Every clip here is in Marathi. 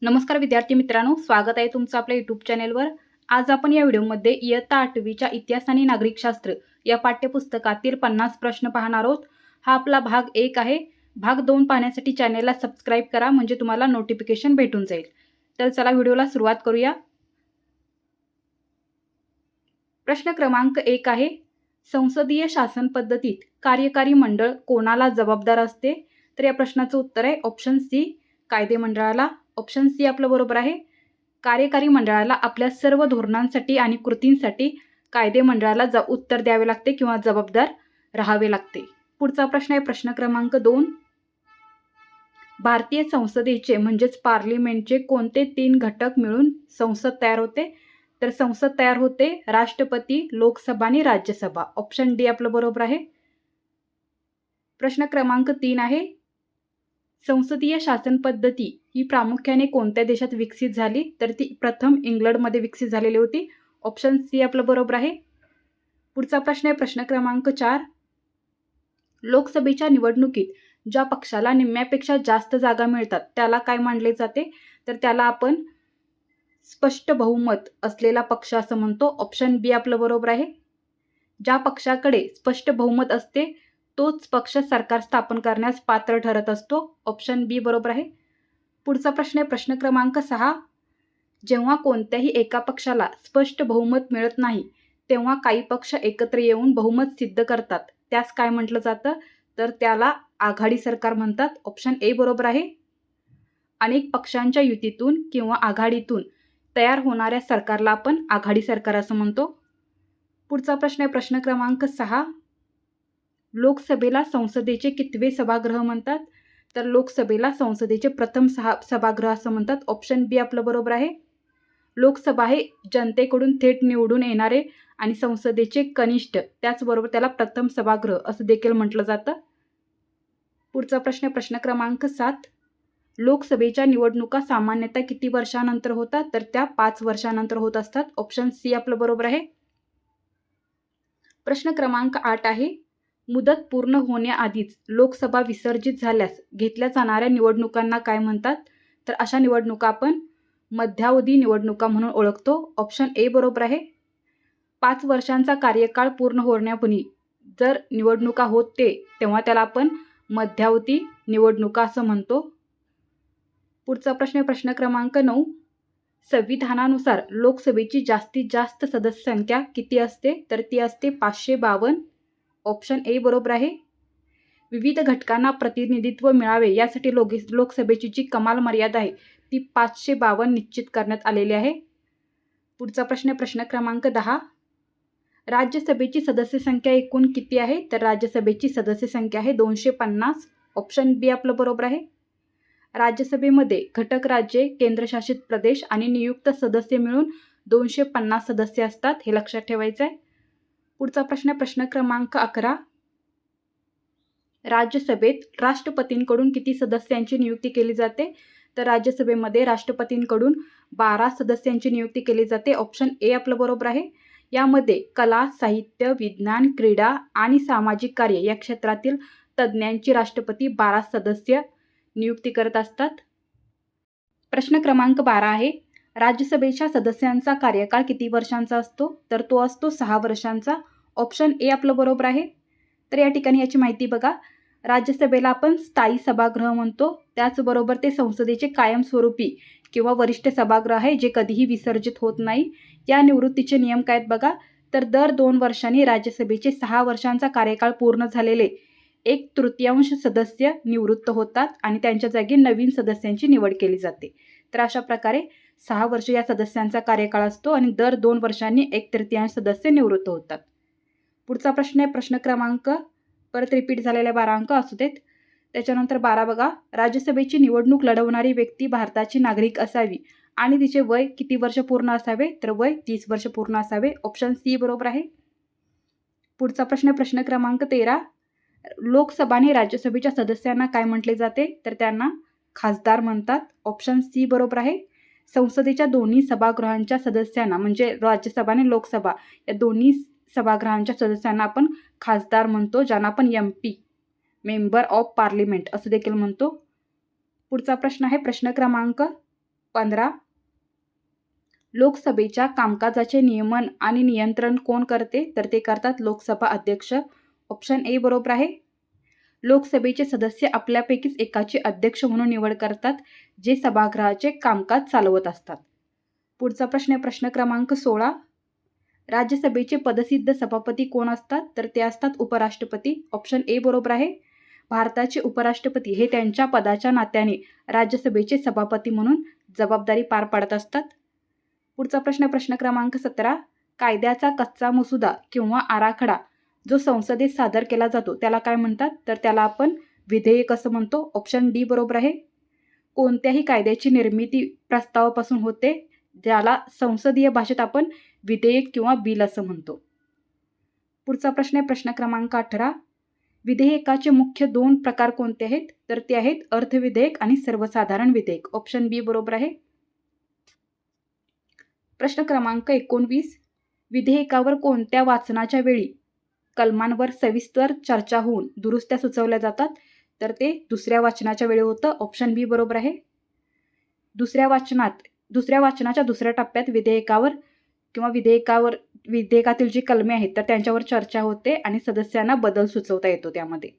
नमस्कार विद्यार्थी मित्रांनो, स्वागत आहे तुमचं आपल्या यूट्यूब चॅनेलवर. आज आपण या व्हिडिओमध्ये इयत्ता 8वीच्या इतिहास आणि नागरिकशास्त्र या पाठ्यपुस्तकातील 50 प्रश्न पाहणार आहोत. हा आपला भाग 1 आहे. भाग 2 पाहण्यासाठी चॅनेलला सबस्क्राईब करा, म्हणजे तुम्हाला नोटिफिकेशन भेटून जाईल. तर चला व्हिडिओला सुरुवात करूया. प्रश्न क्रमांक 1 आहे, संसदीय शासन पद्धतीत कार्यकारी मंडळ कोणाला जबाबदार असते? तर या प्रश्नाचं उत्तर आहे ऑप्शन सी, कायदेमंडळाला. ऑप्शन सी आपलं बरोबर आहे. कार्यकारी मंडळाला आपल्या सर्व धोरणांसाठी आणि कृतींसाठी कायदेमंडळाला उत्तर द्यावे लागते किंवा जबाबदार राहावे लागते. पुढचा प्रश्न आहे प्रश्न क्रमांक 2. भारतीय संसदेचे म्हणजेच पार्लिमेंटचे कोणते 3 घटक मिळून संसद तयार होते? तर संसद तयार होते राष्ट्रपती, लोकसभा आणि राज्यसभा. ऑप्शन डी आपलं बरोबर आहे. प्रश्न क्रमांक 3 आहे, संसदीय शासन पद्धती ही प्रामुख्याने कोणत्या देशात विकसित झाली? तर ती प्रथम इंग्लंडमध्ये विकसित झालेली होती. ऑप्शन सी आपलं बरोबर आहे. पुढचा प्रश्न आहे प्रश्न क्रमांक 4. लोकसभेच्या निवडणुकीत ज्या पक्षाला निम्म्यापेक्षा जास्त जागा मिळतात त्याला काय मानले जाते? तर त्याला आपण स्पष्ट बहुमत असलेला पक्ष असं म्हणतो. ऑप्शन बी आपलं बरोबर आहे. ज्या पक्षाकडे स्पष्ट बहुमत असते तोच पक्ष सरकार स्थापन करण्यास पात्र ठरत असतो. ऑप्शन बी बरोबर आहे. पुढचा प्रश्न आहे प्रश्न क्रमांक 6. जेव्हा कोणत्याही एका पक्षाला स्पष्ट बहुमत मिळत नाही तेव्हा काही पक्ष एकत्र येऊन बहुमत सिद्ध करतात, त्यास काय म्हटलं जातं? तर त्याला आघाडी सरकार म्हणतात. ऑप्शन ए बरोबर आहे. अनेक पक्षांच्या युतीतून किंवा आघाडीतून तयार होणाऱ्या सरकारला आपण आघाडी सरकार असं म्हणतो. पुढचा प्रश्न आहे प्रश्न क्रमांक 6. लोकसभेला संसदेचे कितवे सभागृह म्हणतात? तर लोकसभेला संसदेचे प्रथम सभागृह असं म्हणतात. ऑप्शन बी आपलं बरोबर आहे. लोकसभा हे जनतेकडून थेट निवडून येणारे आणि संसदेचे कनिष्ठ, त्याचबरोबर त्याला प्रथम सभागृह असं देखील म्हटलं जातं. पुढचा प्रश्न प्रश्न क्रमांक 7. लोकसभेच्या निवडणुका सामान्यतः किती वर्षानंतर होतात? तर त्या 5 वर्षानंतर होत असतात. ऑप्शन सी आपलं बरोबर आहे. प्रश्न क्रमांक 8 आहे, मुदत पूर्ण होण्याआधीच लोकसभा विसर्जित झाल्यास घेतल्या जाणाऱ्या निवडणुकांना काय म्हणतात? तर अशा निवडणुका आपण मध्यावधी निवडणुका म्हणून ओळखतो. ऑप्शन ए बरोबर आहे. 5 वर्षांचा कार्यकाळ पूर्ण होण्यापूर्वी जर निवडणुका होते तेव्हा त्याला आपण मध्यावधी निवडणुका असं म्हणतो. पुढचा प्रश्न प्रश्न क्रमांक 9. संविधानानुसार लोकसभेची जास्तीत जास्त सदस्य संख्या किती असते? तर ती असते 552. ऑप्शन ए बरोबर आहे. विविध घटकांना प्रतिनिधित्व मिळावे यासाठी लोकसभेची जी कमाल मर्यादा आहे ती 552 निश्चित करण्यात आलेली आहे. पुढचा प्रश्न प्रश्न क्रमांक 10. राज्यसभेची सदस्य संख्या एकूण किती आहे? तर राज्यसभेची सदस्य संख्या आहे 250. ऑप्शन बी आपलं बरोबर आहे. राज्यसभेमध्ये घटक राज्ये, केंद्रशासित प्रदेश आणि नियुक्त सदस्य मिळून 250 सदस्य असतात, हे लक्षात ठेवायचं आहे. पुढचा प्रश्न प्रश्न क्रमांक 11. राज्यसभेत राष्ट्रपतींकडून किती सदस्यांची नियुक्ती केली जाते? तर राज्यसभेमध्ये राष्ट्रपतींकडून 12 सदस्यांची नियुक्ती केली जाते. ऑप्शन ए आपलं बरोबर आहे. यामध्ये कला, साहित्य, विज्ञान, क्रीडा आणि सामाजिक कार्य या क्षेत्रातील तज्ज्ञांची राष्ट्रपती 12 सदस्य नियुक्ती करत असतात. प्रश्न क्रमांक 12 आहे, राज्यसभेच्या सदस्यांचा कार्यकाळ किती वर्षांचा असतो? तर तो असतो 6 वर्षांचा. ऑप्शन ए आपलं बरोबर आहे. तर या ठिकाणी याची माहिती बघा. राज्यसभेला आपण स्थायी सभागृह म्हणतो, त्याचबरोबर ते संसदेचे कायमस्वरूपी किंवा वरिष्ठ सभागृह आहे जे कधीही विसर्जित होत नाही. या निवृत्तीचे नियम काय आहेत बघा. तर दर 2 वर्षांनी राज्यसभेचे 6 वर्षांचा कार्यकाळ पूर्ण झालेले 1/3 सदस्य निवृत्त होतात आणि त्यांच्या जागी नवीन सदस्यांची निवड केली जाते. तर अशा प्रकारे 6 वर्ष या सदस्यांचा कार्यकाळ असतो आणि दर 2 वर्षांनी 1/3 सदस्य निवृत्त होतात. पुढचा प्रश्न आहे प्रश्न क्रमांक, परत रिपीट झालेल्या 12 अंक असू देत. त्याच्यानंतर 12 बघा, राज्यसभेची निवडणूक लढवणारी व्यक्ती भारताची नागरिक असावी आणि तिचे वय किती वर्ष पूर्ण असावे? तर वय 30 वर्ष पूर्ण असावे. ऑप्शन सी बरोबर आहे. पुढचा प्रश्न प्रश्न क्रमांक 13. लोकसभा आणि राज्यसभेच्या सदस्यांना काय म्हटले जाते? तर त्यांना खासदार म्हणतात. ऑप्शन सी बरोबर आहे. संसदेच्या दोन्ही सभागृहांच्या सदस्यांना म्हणजे राज्यसभा आणि लोकसभा या दोन्ही सभागृहांच्या सदस्यांना आपण खासदार म्हणतो, ज्यांना आपण MP मेंबर ऑफ पार्लिमेंट असं देखील म्हणतो. पुढचा प्रश्न आहे प्रश्न क्रमांक 15. लोकसभेच्या कामकाजाचे नियमन आणि नियंत्रण कोण करते? तर ते करतात लोकसभा अध्यक्ष. ऑप्शन ए बरोबर आहे. लोकसभेचे सदस्य आपल्यापैकीच एकाची अध्यक्ष म्हणून निवड करतात, जे सभागृहाचे कामकाज चालवत असतात. पुढचा प्रश्न आहे प्रश्न क्रमांक 16. राज्यसभेचे पदसिद्ध सभापती कोण असतात? तर ते असतात उपराष्ट्रपती. ऑप्शन ए बरोबर आहे. भारताचे उपराष्ट्रपती हे त्यांच्या पदाच्या नात्याने राज्यसभेचे सभापती म्हणून जबाबदारी पार पाडत असतात. पुढचा प्रश्न प्रश्न क्रमांक 17. कायद्याचा कच्चा मसुदा किंवा आराखडा जो संसदेत सादर केला जातो त्याला काय म्हणतात? तर त्याला आपण विधेयक असं म्हणतो. ऑप्शन डी बरोबर आहे. कोणत्याही कायद्याची निर्मिती प्रस्तावापासून होते, ज्याला संसदीय भाषेत आपण विधेयक किंवा बिल असं म्हणतो. पुढचा प्रश्न आहे प्रश्न क्रमांक 18. विधेयकाचे मुख्य 2 प्रकार कोणते आहेत? तर ते आहेत अर्थविधेयक आणि सर्वसाधारण विधेयक. ऑप्शन बी बरोबर आहे. प्रश्न क्रमांक 19. विधेयकावर कोणत्या वाचनाच्या वेळी कलमांवर सविस्तर चर्चा होऊन दुरुस्त्या सुचवल्या जातात? तर ते दुसऱ्या वाचनाच्या वेळी होतं. ऑप्शन बी बरोबर आहे. दुसऱ्या वाचनाच्या दुसऱ्या टप्प्यात विधेयकातील जी कलमे आहेत तर त्यांच्यावर चर्चा होते आणि सदस्यांना बदल सुचवता येतो त्यामध्ये.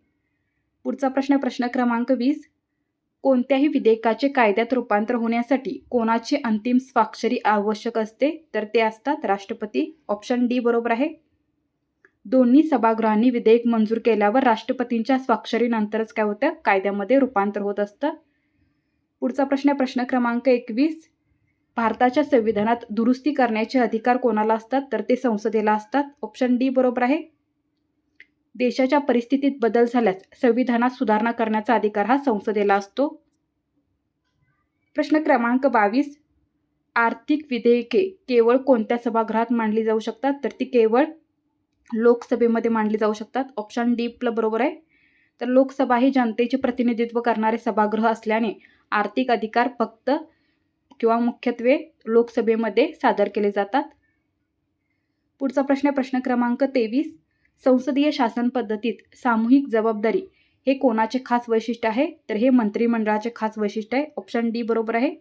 पुढचा प्रश्न प्रश्न क्रमांक 20. कोणत्याही विधेयकाचे कायद्यात रूपांतर होण्यासाठी कोणाची अंतिम स्वाक्षरी आवश्यक असते? तर ते असतात राष्ट्रपती. ऑप्शन डी बरोबर आहे. दोन्ही सभागृहांनी विधेयक मंजूर केल्यावर राष्ट्रपतींच्या स्वाक्षरीनंतरच काय होतं? कायद्यामध्ये रूपांतर होत असतं. पुढचा प्रश्न प्रश्न क्रमांक 21. भारताच्या संविधानात दुरुस्ती करण्याचे अधिकार कोणाला असतात? तर ते संसदेला असतात. ऑप्शन डी बरोबर आहे. देशाच्या परिस्थितीत बदल झाल्यास संविधानात सुधारणा करण्याचा अधिकार हा संसदेला असतो. प्रश्न क्रमांक 22. आर्थिक विधेयके केवळ कोणत्या सभागृहात मांडली जाऊ शकतात? तर ती केवळ लोकसभेमध्ये मांडली जाऊ शकतात. ऑप्शन डी बरोबर आहे. तर लोकसभा ही जनतेचे प्रतिनिधित्व करणारे सभागृह असल्याने आर्थिक अधिकार फक्त किंवा मुख्यत्वे लोकसभेमध्ये सादर केले जातात. पुढचा प्रश्न प्रश्न क्रमांक 23. संसदीय शासन पद्धतीत सामूहिक जबाबदारी हे कोणाचे खास वैशिष्ट्य आहे? तर हे मंत्रिमंडळाचे खास वैशिष्ट्य आहे. ऑप्शन डी बरोबर आहे.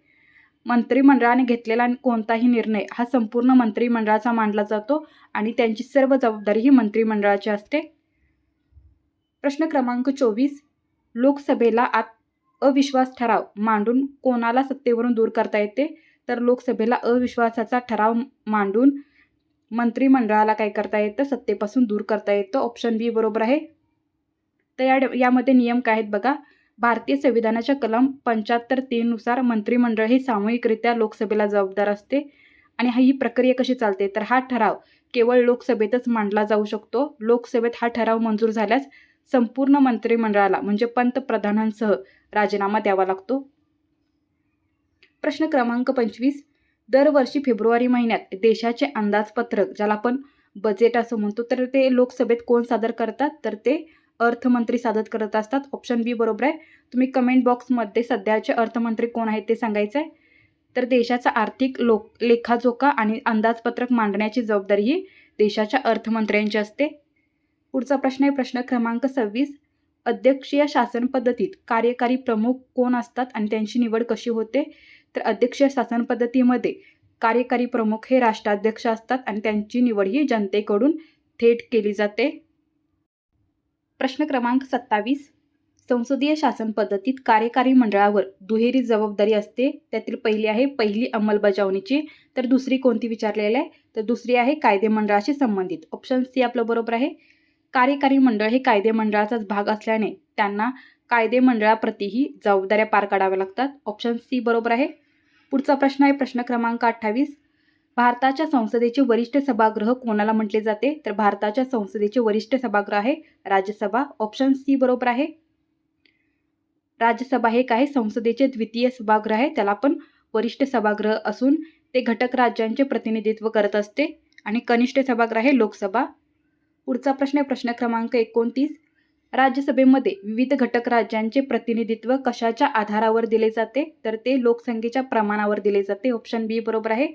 मंत्रिमंडळाने घेतलेला कोणताही निर्णय हा संपूर्ण मंत्रिमंडळाचा मानला जातो आणि त्यांची सर्व जबाबदारी ही मंत्रिमंडळाची असते. प्रश्न क्रमांक 24. लोकसभेला अविश्वास ठराव मांडून कोणाला सत्तेवरून दूर करता येते? तर लोकसभेला अविश्वासाचा ठराव मांडून मंत्रिमंडळाला काय करता येतं? सत्तेपासून दूर करता येतं. ऑप्शन बी बरोबर आहे. तर यामध्ये नियम काय आहेत बघा. भारतीय संविधानाच्या कलम 75(3) नुसार मंत्रिमंडळ हे सामूहिकरित्या लोकसभेला जबाबदार असते आणि ही प्रक्रिया कशी चालते? तर हा ठराव केवळ लोकसभेतच मांडला जाऊ शकतो. लोकसभेत हा ठराव मंजूर झाल्यास संपूर्ण मंत्रिमंडळाला म्हणजे पंतप्रधानांसह राजीनामा द्यावा लागतो. प्रश्न क्रमांक 25. दरवर्षी फेब्रुवारी महिन्यात देशाचे अंदाजपत्रक, ज्याला आपण बजेट असं म्हणतो, तर ते लोकसभेत कोण सादर करतात? तर ते अर्थमंत्री सादर करत असतात. ऑप्शन बी बरोबर आहे. तुम्ही कमेंट बॉक्समध्ये सध्याचे अर्थमंत्री कोण आहेत ते सांगायचं आहे. तर देशाचा आर्थिक लेखाजोखा आणि अंदाजपत्रक मांडण्याची जबाबदारी ही देशाच्या अर्थमंत्र्यांची असते. पुढचा प्रश्न आहे प्रश्न क्रमांक 26. अध्यक्षीय शासन पद्धतीत कार्यकारी प्रमुख कोण असतात आणि त्यांची निवड कशी होते? तर अध्यक्षीय शासन पद्धतीमध्ये कार्यकारी प्रमुख हे राष्ट्राध्यक्ष असतात आणि त्यांची निवड ही जनतेकडून थेट केली जाते. प्रश्न क्रमांक 27. संसदीय शासन पद्धतीत कार्यकारी मंडळावर दुहेरी जबाबदारी असते. त्यातील पहिली आहे पहिली अंमलबजावणीची, तर दुसरी कोणती विचारलेली आहे? तर दुसरी आहे कायदेमंडळाशी संबंधित. ऑप्शन सी आपलं बरोबर आहे. कार्यकारी मंडळ हे कायदेमंडळाचाच भाग असल्याने त्यांना कायदेमंडळाप्रतीही जबाबदाऱ्या पार पाडाव्या लागतात. ऑप्शन सी बरोबर आहे. पुढचा प्रश्न आहे प्रश्न क्रमांक 28. भारताच्या संसदेचे वरिष्ठ सभागृह कोणाला म्हटले जाते? तर भारताच्या संसदेचे वरिष्ठ सभागृह आहे राज्यसभा. ऑप्शन सी बरोबर आहे. राज्यसभा हे काय? संसदेचे द्वितीय सभागृह आहे. त्याला आपण वरिष्ठ सभागृह असून ते घटक राज्यांचे प्रतिनिधित्व करत असते आणि कनिष्ठ सभागृह आहे लोकसभा. पुढचा प्रश्न आहे प्रश्न क्रमांक 29. राज्यसभेमध्ये विविध घटक राज्यांचे प्रतिनिधित्व कशाच्या आधारावर दिले जाते? तर ते लोकसंख्येच्या प्रमाणावर दिले जाते. ऑप्शन बी बरोबर आहे.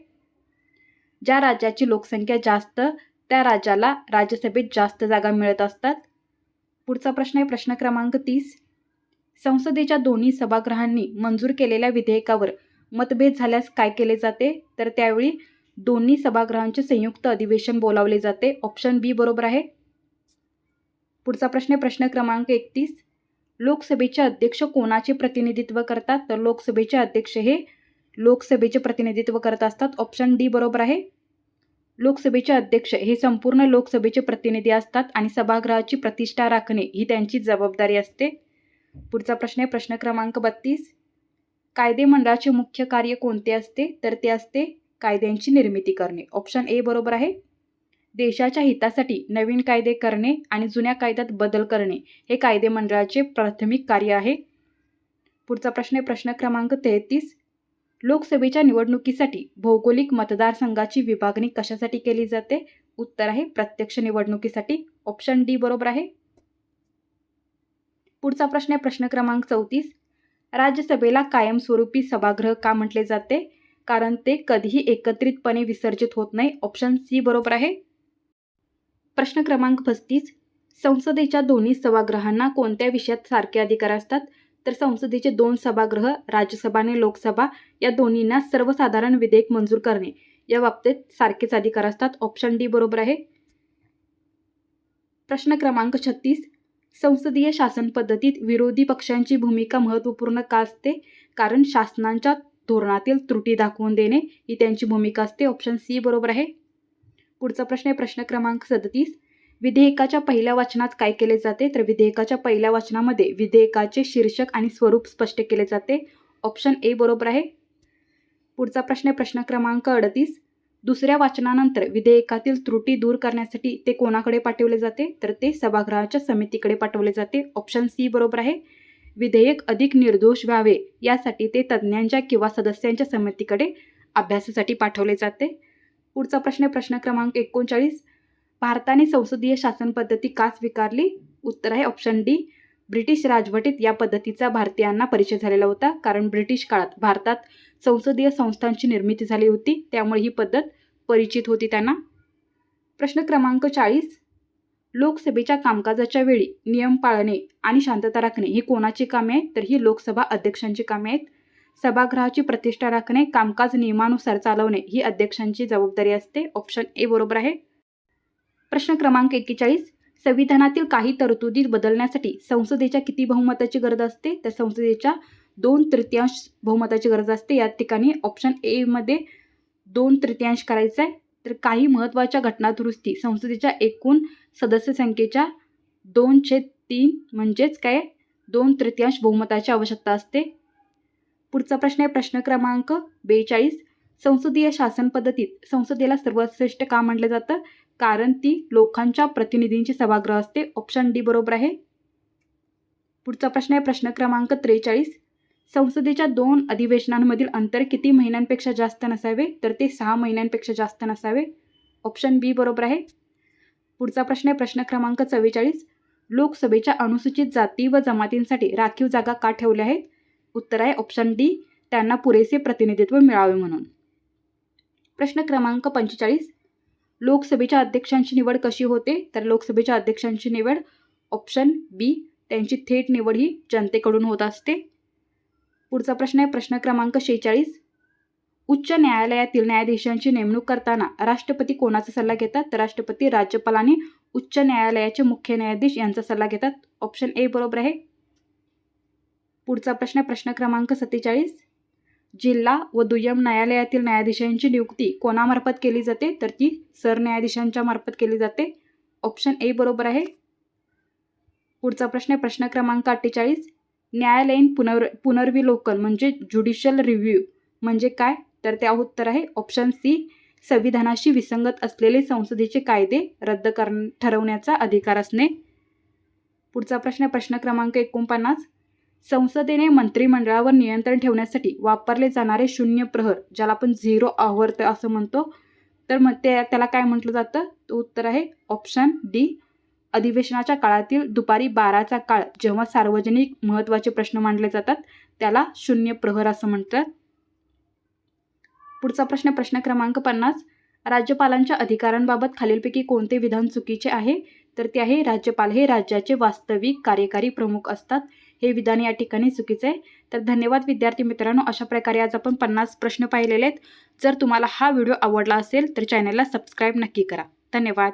ज्या राज्याची लोकसंख्या जास्त त्या राज्याला राज्यसभेत जास्त जागा मिळत असतात. पुढचा प्रश्न आहे प्रश्न क्रमांक 30. संसदेच्या दोन्ही सभागृहांनी मंजूर केलेल्या विधेयकावर मतभेद झाल्यास काय केले जाते? तर त्यावेळी दोन्ही सभागृहांचे संयुक्त अधिवेशन बोलावले जाते. ऑप्शन बी बरोबर आहे. पुढचा प्रश्न आहे प्रश्न क्रमांक 31. लोकसभेचे अध्यक्ष कोणाचे प्रतिनिधित्व करतात? तर लोकसभेचे अध्यक्ष हे लोकसभेचे प्रतिनिधित्व करत असतात. ऑप्शन डी बरोबर आहे. लोकसभेचे अध्यक्ष हे संपूर्ण लोकसभेचे प्रतिनिधी असतात आणि सभागृहाची प्रतिष्ठा राखणे ही त्यांची जबाबदारी असते. पुढचा प्रश्न आहे प्रश्न क्रमांक 32. कायदे मंडळाचे मुख्य कार्य कोणते असते? तर ते असते कायद्यांची निर्मिती करणे. ऑप्शन ए बरोबर आहे. देशाच्या हितासाठी नवीन कायदे करणे आणि जुन्या कायद्यात बदल करणे हे कायदे मंडळाचे प्राथमिक कार्य आहे. पुढचा प्रश्न आहे प्रश्न क्रमांक 33. लोकसभेच्या निवडणुकीसाठी भौगोलिक मतदारसंघाची विभागणी कशासाठी केली जाते? उत्तर आहे प्रत्यक्ष निवडणुकीसाठी. ऑप्शन डी बरोबर आहे. पुढचा प्रश्न आहे प्रश्न क्रमांक 34. राज्यसभेला कायमस्वरूपी सभागृह का म्हटले जाते? कारण ते कधीही एकत्रितपणे विसर्जित होत नाही. ऑप्शन सी बरोबर आहे. प्रश्न क्रमांक 35. संसदेच्या दोन्ही सभागृहांना कोणत्या विषयात सारखे अधिकार असतात? तर संसदेचे 2 सभागृह, राज्यसभा आणि लोकसभा या दोन्हींना सर्वसाधारण विधेयक मंजूर करणे या बाबतीत सारखेच अधिकार असतात. ऑप्शन डी बरोबर आहे. प्रश्न क्रमांक 36. संसदीय शासन पद्धतीत विरोधी पक्षांची भूमिका महत्त्वपूर्ण का असते? कारण शासनाच्या धोरणातील त्रुटी दाखवून देणे ही त्यांची भूमिका असते. ऑप्शन सी बरोबर आहे. पुढचा प्रश्न आहे प्रश्न क्रमांक 37. विधेयकाच्या पहिल्या वाचनात काय केले जाते? तर विधेयकाच्या पहिल्या वाचनामध्ये विधेयकाचे शीर्षक आणि स्वरूप स्पष्ट केले जाते. ऑप्शन ए बरोबर आहे. पुढचा प्रश्न आहे प्रश्न क्रमांक 38. दुसऱ्या वाचनानंतर विधेयकातील त्रुटी दूर करण्यासाठी ते कोणाकडे पाठवले जाते? तर ते सभागृहाच्या समितीकडे पाठवले जाते. ऑप्शन सी बरोबर आहे. विधेयक अधिक निर्दोष व्हावे यासाठी ते तज्ज्ञांच्या किंवा सदस्यांच्या समितीकडे अभ्यासासाठी पाठवले जाते. पुढचा प्रश्न आहे प्रश्न क्रमांक 39. भारताने संसदीय शासन पद्धती का स्वीकारली? उत्तर आहे ऑप्शन डी. ब्रिटिश राजवटीत या पद्धतीचा भारतीयांना परिचय झालेला होता. कारण ब्रिटिश काळात भारतात संसदीय संस्थांची निर्मिती झाली होती, त्यामुळे ही पद्धत परिचित होती त्यांना. प्रश्न क्रमांक 40. लोकसभेच्या कामकाजाच्या वेळी नियम पाळणे आणि शांतता राखणे ही कोणाची कामे आहेत? तर ही लोकसभा अध्यक्षांची कामे आहेत. सभागृहाची प्रतिष्ठा राखणे, कामकाज नियमानुसार चालवणे ही अध्यक्षांची जबाबदारी असते. ऑप्शन ए बरोबर आहे. प्रश्न क्रमांक 41. संविधानातील काही तरतुदी बदलण्यासाठी संसदेच्या किती बहुमताची गरज असते? तर संसदेच्या 2/3 बहुमताची गरज असते. या ठिकाणी ऑप्शन ए मध्ये 2/3 करायचं आहे. तर काही महत्त्वाच्या घटना दुरुस्ती संसदेच्या एकूण सदस्य संख्येच्या 2/3 म्हणजेच काय 2/3 बहुमताची आवश्यकता असते. पुढचा प्रश्न आहे प्रश्न क्रमांक 42. संसदीय शासन पद्धतीत संसदेला सर्वश्रेष्ठ का म्हटलं जातं? कारण ती लोकांच्या प्रतिनिधींची सभागृह असते. ऑप्शन डी बरोबर आहे. पुढचा प्रश्न आहे प्रश्न क्रमांक 43. संसदेच्या 2 अधिवेशनांमधील अंतर किती महिन्यांपेक्षा जास्त नसावे? तर ते 6 महिन्यांपेक्षा जास्त नसावे. ऑप्शन बी बरोबर आहे. पुढचा प्रश्न आहे प्रश्न क्रमांक 44. लोकसभेच्या अनुसूचित जाती व जमातींसाठी राखीव जागा का ठेवल्या आहेत? उत्तर आहे ऑप्शन डी. त्यांना पुरेसे प्रतिनिधित्व मिळावे म्हणून. प्रश्न क्रमांक 45. लोकसभेच्या अध्यक्षांची निवड कशी होते? तर लोकसभेच्या अध्यक्षांची निवड ऑप्शन बी. त्यांची थेट निवड ही जनतेकडून होत असते. पुढचा प्रश्न आहे प्रश्न क्रमांक 46. उच्च न्यायालयातील न्यायाधीशांची नेमणूक करताना राष्ट्रपती कोणाचा सल्ला घेतात? तर राष्ट्रपती राज्यपाल आणि उच्च न्यायालयाचे मुख्य न्यायाधीश यांचा सल्ला घेतात. ऑप्शन ए बरोबर आहे. पुढचा प्रश्न आहे प्रश्न क्रमांक 47. जिल्हा व दुय्यम न्यायालयातील न्यायाधीशांची नियुक्ती कोणामार्फत केली जाते? तर ती सरन्यायाधीशांच्या मार्फत केली जाते. ऑप्शन ए बरोबर आहे. पुढचा प्रश्न आहे प्रश्न क्रमांक 48. न्यायालयीन पुनर्विलोकन म्हणजे ज्युडिशियल रिव्ह्यू म्हणजे काय? तर त्या उत्तर आहे ऑप्शन सी. संविधानाशी विसंगत असलेले संसदेचे कायदे रद्द ठरवण्याचा अधिकार असणे. पुढचा प्रश्न आहे प्रश्न क्रमांक 49. संसदेने मंत्रिमंडळावर नियंत्रण ठेवण्यासाठी वापरले जाणारे शून्य प्रहर ज्याला आपण 0 आवर असं म्हणतो, तर मग त्याला काय म्हटलं जातं? तो उत्तर आहे ऑप्शन डी. अधिवेशनाच्या काळातील दुपारी 12चा काळ जेव्हा सार्वजनिक महत्त्वाचे प्रश्न मांडले जातात त्याला शून्य प्रहर असं म्हणतात. पुढचा प्रश्न प्रश्न क्रमांक 50. राज्यपालांच्या अधिकारांबाबत खालीलपैकी कोणते विधान चुकीचे आहे? तर ते आहे राज्यपाल हे राज्याचे वास्तविक कार्यकारी प्रमुख असतात. हे विधान या ठिकाणी चुकीचे आहे. तर धन्यवाद विद्यार्थी मित्रांनो. अशा प्रकारे आज आपण 50 प्रश्न पाहिलेले आहेत. जर तुम्हाला हा व्हिडिओ आवडला असेल तर चॅनलला सबस्क्राईब नक्की करा. धन्यवाद.